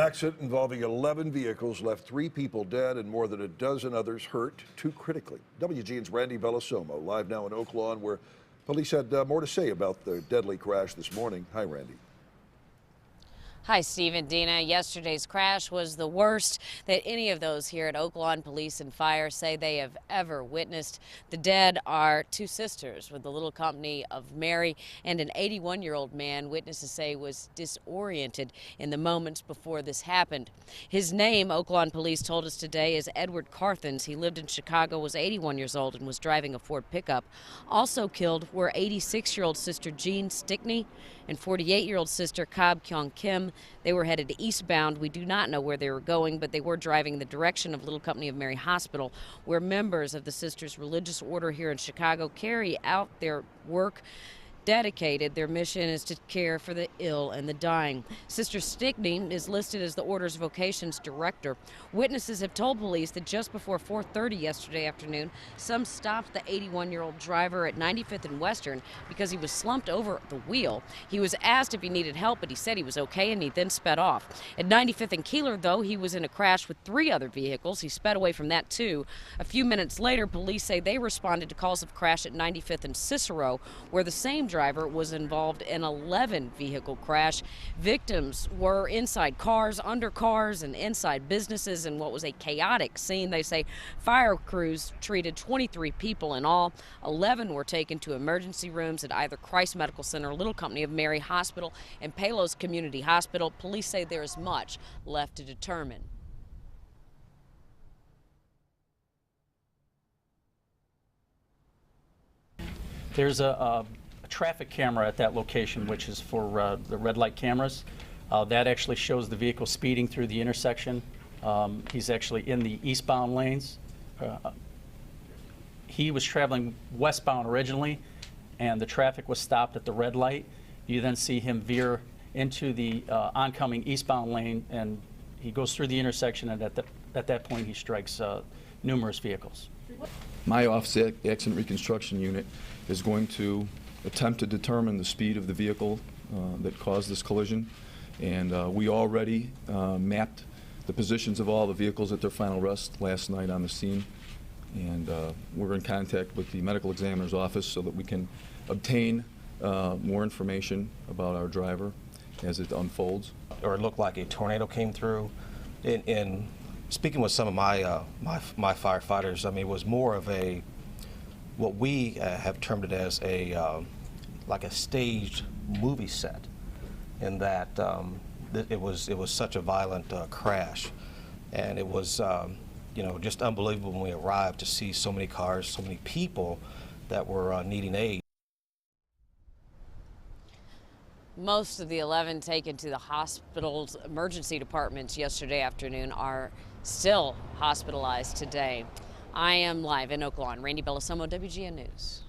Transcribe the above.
Accident involving 11 vehicles left 3 people dead and more than a dozen others hurt, 2 critically. WGN's Randy Bellosomo live now in Oak Lawn, where police had more to say about the deadly crash this morning. Hi, Randy. Hi, Steve and Dina. Yesterday's crash was the worst that any of those here at Oak Lawn Police and Fire say they have ever witnessed. The dead are 2 sisters with the little company of Mary and an 81-year-old man witnesses say was disoriented in the moments before this happened. His name, Oak Lawn Police told us today, is Edward Carthans. He lived in Chicago, was 81 years old, and was driving a Ford pickup. Also killed were 86-year-old Sister Jean Stickney and 48-year-old sister Kyoung. They were headed eastbound. We do not know where they were going, but they were driving in the direction of Little Company of Mary Hospital, where members of the Sisters' religious order here in Chicago carry out their work dedicated. Their mission is to care for the ill and the dying. Sister Stickney is listed as the Order's Vocations Director. Witnesses have told police that just before 4:30 yesterday afternoon, some stopped the 81-year-old driver at 95th and Western because he was slumped over the wheel. He was asked if he needed help, but he said he was okay, and he then sped off. At 95th and Keeler, though, he was in a crash with 3 other vehicles. He sped away from that, too. A few minutes later, police say they responded to calls of crash at 95th and Cicero, where the same driver was involved in an 11-vehicle crash. Victims were inside cars, under cars, and inside businesses in what was a chaotic scene. They say fire crews treated 23 people in all. 11 were taken to emergency rooms at either Christ Medical Center, Little Company of Mary Hospital, and Palos Community Hospital. Police say there is much left to determine. There's a traffic camera at that location, which is for the red light cameras. That actually shows the vehicle speeding through the intersection. He's actually in the eastbound lanes. He was traveling westbound originally, and the traffic was stopped at the red light. You then see him veer into the oncoming eastbound lane, and he goes through the intersection, and at that point he strikes numerous vehicles. My office accident reconstruction unit is going to attempt to determine the speed of the vehicle that caused this collision, and we already mapped the positions of all the vehicles at their final rest last night on the scene, and we're in contact with the medical examiner's office so that we can obtain more information about our driver as it unfolds. Or it looked like a tornado came through. In speaking with some of my my firefighters, I mean, it was more of a, what we have termed it as a like a staged movie set, in that it was such a violent crash, and it was you know, just unbelievable when we arrived to see so many cars, so many people that were needing aid. Most of the 11 taken to the hospital's emergency departments yesterday afternoon are still hospitalized today. I am live in Oak Lawn. Randy Bellosomo, WGN News.